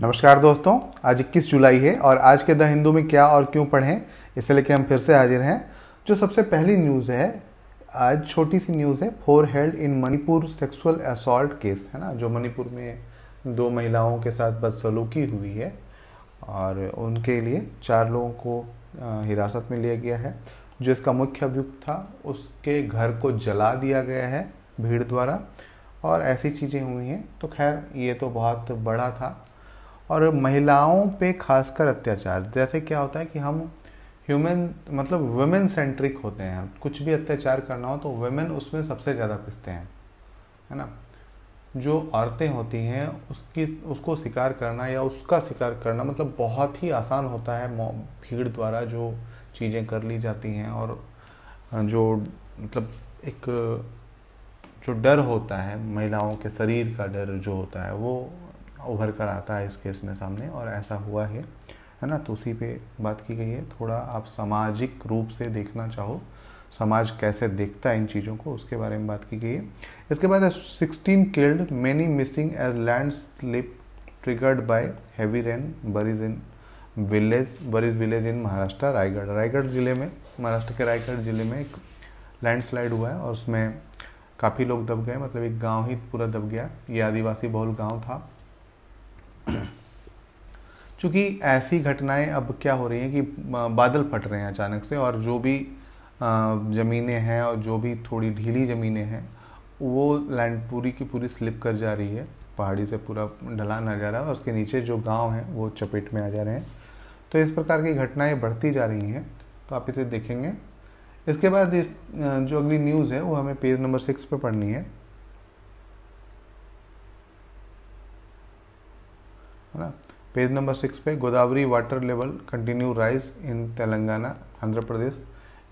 नमस्कार दोस्तों, आज 21 जुलाई है और आज के द हिंदू में क्या और क्यों पढ़ें इसे लेके हम फिर से हाजिर हैं। जो सबसे पहली न्यूज़ है, आज छोटी सी न्यूज़ है। 4 held in Manipur sexual assault case, है ना, जो मणिपुर में 2 महिलाओं के साथ बदसलूकी हुई है और उनके लिए 4 लोगों को हिरासत में लिया गया है। जो इसका मुख्य अभियुक्त था उसके घर को जला दिया गया है भीड़ द्वारा और ऐसी चीज़ें हुई हैं। तो खैर ये तो बहुत बड़ा था। और महिलाओं पे खासकर अत्याचार, जैसे क्या होता है कि हम ह्यूमन मतलब वुमेन सेंट्रिक होते हैं। कुछ भी अत्याचार करना हो तो वुमेन उसमें सबसे ज़्यादा पिसते हैं, है ना। जो औरतें होती हैं उसको शिकार करना या उसका शिकार करना मतलब बहुत ही आसान होता है। भीड़ द्वारा जो चीज़ें कर ली जाती हैं और जो मतलब एक जो डर होता है, महिलाओं के शरीर का डर जो होता है वो उभर कर आता है इस केस में सामने, और ऐसा हुआ है ना। तो उसी पे बात की गई है। थोड़ा आप सामाजिक रूप से देखना चाहो, समाज कैसे देखता है इन चीज़ों को, उसके बारे में बात की गई है। इसके बाद 16 killed, many missing as landslide triggered by heavy rain, buries village in Maharashtra. Raigad जिले में, महाराष्ट्र के रायगढ़ जिले में एक लैंडस्लाइड हुआ है और उसमें काफ़ी लोग दब गए, मतलब एक गांव ही पूरा दब गया। ये आदिवासी बहुल गांव था। चूँकि ऐसी घटनाएं अब क्या हो रही हैं कि बादल फट रहे हैं अचानक से, और जो भी ज़मीनें हैं और जो भी थोड़ी ढीली ज़मीनें हैं वो लैंड पूरी की पूरी स्लिप कर जा रही है। पहाड़ी से पूरा ढलान आ जा रहा है और उसके नीचे जो गांव हैं वो चपेट में आ जा रहे हैं। तो इस प्रकार की घटनाएं बढ़ती जा रही हैं, तो आप इसे देखेंगे। इसके बाद इस जो अगली न्यूज़ है वो हमें पेज नंबर 6 पे पढ़नी है ना। पेज नंबर 6 पे Godavari water level continue rise in Telangana, Andhra Pradesh.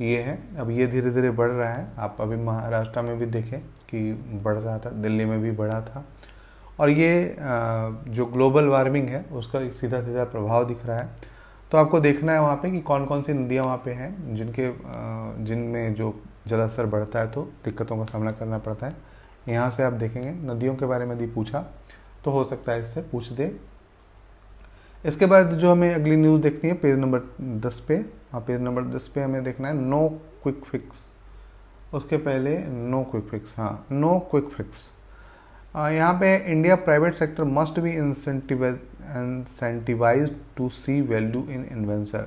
ये है, अब ये धीरे धीरे बढ़ रहा है। आप अभी महाराष्ट्र में भी देखें कि बढ़ रहा था, दिल्ली में भी बढ़ा था। और ये जो ग्लोबल वार्मिंग है उसका एक सीधा सीधा प्रभाव दिख रहा है। तो आपको देखना है वहाँ पे कि कौन कौन सी नदियाँ वहाँ पे हैं जिनमें जो जलस्तर बढ़ता है तो दिक्कतों का सामना करना पड़ता है। यहाँ से आप देखेंगे नदियों के बारे में यदि पूछा तो हो सकता है इससे पूछ दे। इसके बाद जो हमें अगली न्यूज़ देखनी है पेज नंबर 10 पे। हाँ, पेज नंबर 10 पे हमें देखना है नो क्विक फिक्स। उसके पहले नो क्विक फिक्स, हाँ, नो क्विक फिक्स। यहाँ पे India private sector must be incentivised to see value in invention.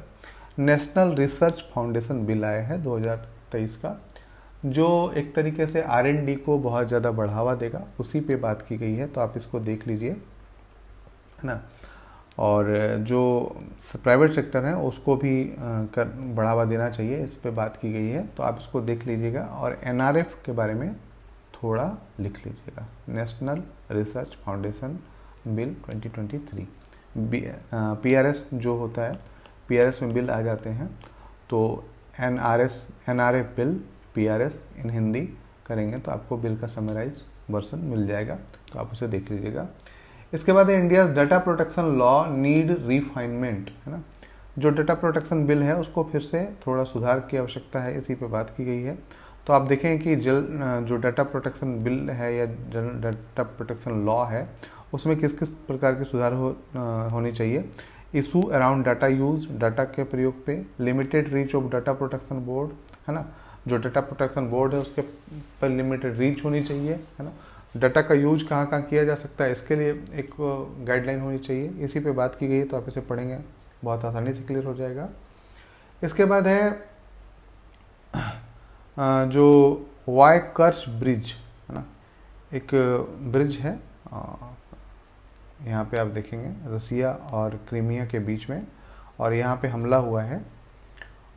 National research foundation bill आया है 2023 का, जो एक तरीके से R&D को बहुत ज़्यादा बढ़ावा देगा। उसी पे बात की गई है, तो आप इसको देख लीजिए, है ना। और जो प्राइवेट सेक्टर है उसको भी बढ़ावा देना चाहिए, इस पे बात की गई है, तो आप इसको देख लीजिएगा। और NRF के बारे में थोड़ा लिख लीजिएगा, national research foundation bill 2023। PRS जो होता है, PRS में बिल आ जाते हैं, तो NRF बिल PRS इन हिंदी करेंगे तो आपको बिल का समराइज वर्जन मिल जाएगा, तो आप उसे देख लीजिएगा। इसके बाद India's data protection law need refinement, है ना। जो डाटा प्रोटेक्शन बिल है उसको फिर से थोड़ा सुधार की आवश्यकता है, इसी पे बात की गई है। तो आप देखें कि जो डाटा प्रोटेक्शन बिल है या डाटा प्रोटेक्शन लॉ है उसमें किस किस प्रकार के सुधार होनी चाहिए। Issue around data use, data के प्रयोग पे, limited reach of data protection board, है ना। जो डाटा प्रोटेक्शन बोर्ड है उसके पर लिमिटेड रीच होनी चाहिए, है ना। डाटा का यूज कहाँ कहाँ किया जा सकता है इसके लिए एक गाइडलाइन होनी चाहिए, इसी पे बात की गई है। तो आप इसे पढ़ेंगे बहुत आसानी से क्लियर हो जाएगा। इसके बाद है जो वाई कर्च ब्रिज, है ना, एक ब्रिज है यहाँ पे आप देखेंगे रसिया और क्रीमिया के बीच में, और यहाँ पे हमला हुआ है।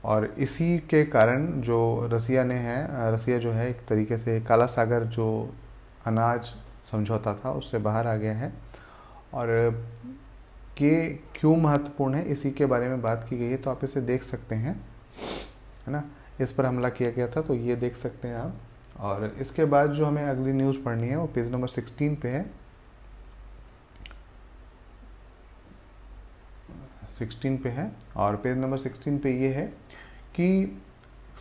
और इसी के कारण जो रसिया जो है एक तरीके से काला सागर जो अनाज समझौता था उससे बाहर आ गया है। और ये क्यों महत्वपूर्ण है इसी के बारे में बात की गई है, तो आप इसे देख सकते हैं, है ना। इस पर हमला किया गया था, तो ये देख सकते हैं आप। और इसके बाद जो हमें अगली न्यूज़ पढ़नी है वो पेज नंबर 16 पे है। 16 पे है, और पेज नंबर 16 पे ये है कि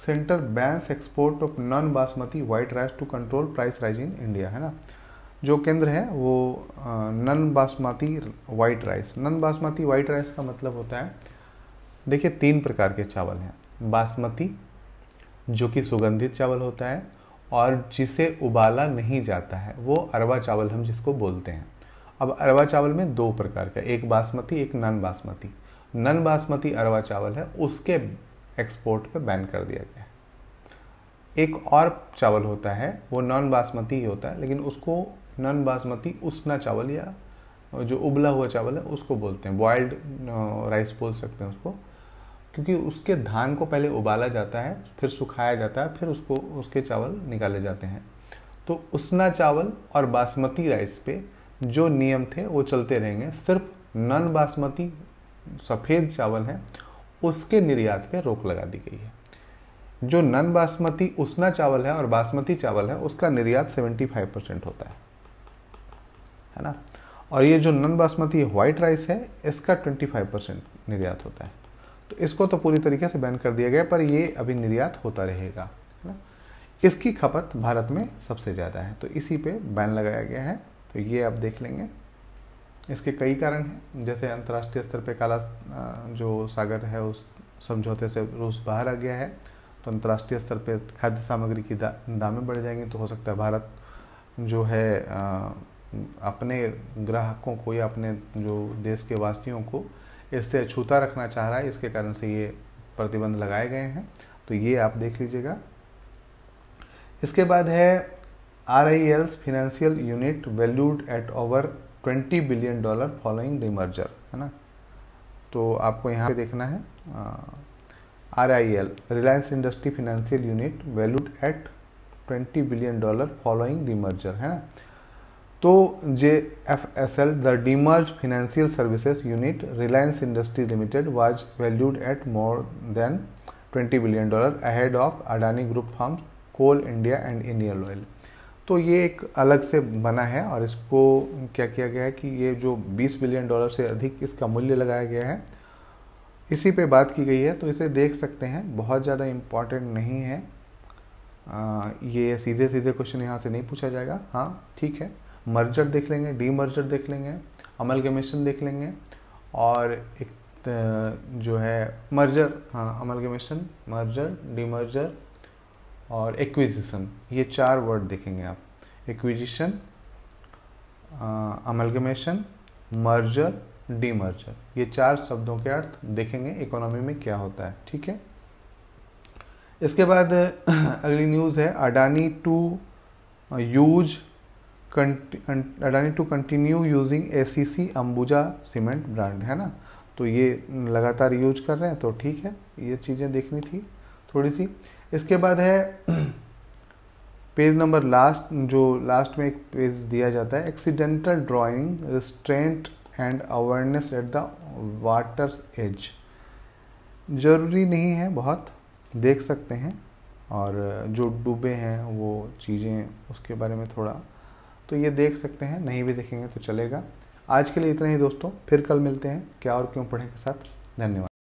centre bans export of non basmati white rice to control price rise in India, है ना। जो केंद्र है वो non basmati white rice. Non basmati white rice का मतलब होता है, देखिए 3 प्रकार के चावल हैं। बासमती जो कि सुगंधित चावल होता है और जिसे उबाला नहीं जाता है, वो अरवा चावल हम जिसको बोलते हैं। अब अरवा चावल में 2 प्रकार का, एक बासमती एक नन बासमती। नन बासमती अरवा चावल है, उसके एक्सपोर्ट पे बैन कर दिया गया है। एक और चावल होता है वो नॉन बासमती ही होता है, लेकिन उसको नॉन बासमती उसना चावल या जो उबला हुआ चावल है उसको बोलते हैं, बॉइल्ड राइस बोल सकते हैं उसको, क्योंकि उसके धान को पहले उबाला जाता है, फिर सुखाया जाता है, फिर उसके चावल निकाले जाते हैं। तो उसना चावल और बासमती राइस पे जो नियम थे वो चलते रहेंगे। सिर्फ नॉन बासमती सफ़ेद चावल है उसके निर्यात पे रोक लगा दी गई है। जो नन बासमती उसना चावल है और बासमती चावल है उसका निर्यात 75% होता है ना। और ये जो नन बासमती वाइट राइस है इसका 25% निर्यात होता है। तो इसको तो पूरी तरीके से बैन कर दिया गया, पर ये अभी निर्यात होता रहेगा, है ना। इसकी खपत भारत में सबसे ज़्यादा है, तो इसी पे बैन लगाया गया है। तो ये आप देख लेंगे। इसके कई कारण हैं, जैसे अंतर्राष्ट्रीय स्तर पे काला जो सागर है उस समझौते से रूस बाहर आ गया है, तो अंतर्राष्ट्रीय स्तर पे खाद्य सामग्री की दामें बढ़ जाएंगी। तो हो सकता है भारत जो है अपने ग्राहकों को या अपने जो देश के वासियों को इससे अछूता रखना चाह रहा है, इसके कारण से ये प्रतिबंध लगाए गए हैं। तो ये आप देख लीजिएगा। इसके बाद है RIL's financial unit valued at over $20 billion following demerger, है ना। तो आपको यहाँ पे देखना है RIL Reliance industry financial unit valued at $20 billion following demerger, है ना। तो JFSL the demerge financial services unit Reliance industry limited was valued at more than $20 billion ahead of Adani group firms Coal India and Indian Oil. तो ये एक अलग से बना है और इसको क्या किया गया है कि ये जो $20 बिलियन से अधिक इसका मूल्य लगाया गया है, इसी पे बात की गई है। तो इसे देख सकते हैं, बहुत ज़्यादा इम्पॉर्टेंट नहीं है। ये सीधे सीधे क्वेश्चन यहाँ से नहीं पूछा जाएगा। हाँ ठीक है, मर्जर देख लेंगे, डीमर्जर देख लेंगे, अमलगमेशन देख लेंगे, और एक जो है मर्जर, हाँ अमलगमेशन, मर्जर, डीमर्जर और एक्विजिशन, ये 4 वर्ड देखेंगे आप। एक्विजिशन, अमलगमेशन, मर्जर, डीमर्जर, ये 4 शब्दों के अर्थ देखेंगे इकोनॉमी में क्या होता है, ठीक है। इसके बाद अगली न्यूज़ है Adani to continue using ACC Ambuja cement brand, है ना। तो ये लगातार यूज कर रहे हैं, तो ठीक है, ये चीज़ें देखनी थी थोड़ी सी। इसके बाद है पेज नंबर लास्ट में एक पेज दिया जाता है, accidental drowning restraint and awareness at the water edge. ज़रूरी नहीं है, बहुत देख सकते हैं, और जो डूबे हैं वो चीज़ें उसके बारे में थोड़ा तो ये देख सकते हैं, नहीं भी देखेंगे तो चलेगा। आज के लिए इतना ही दोस्तों, फिर कल मिलते हैं क्या और क्यों पढ़ें के साथ। धन्यवाद।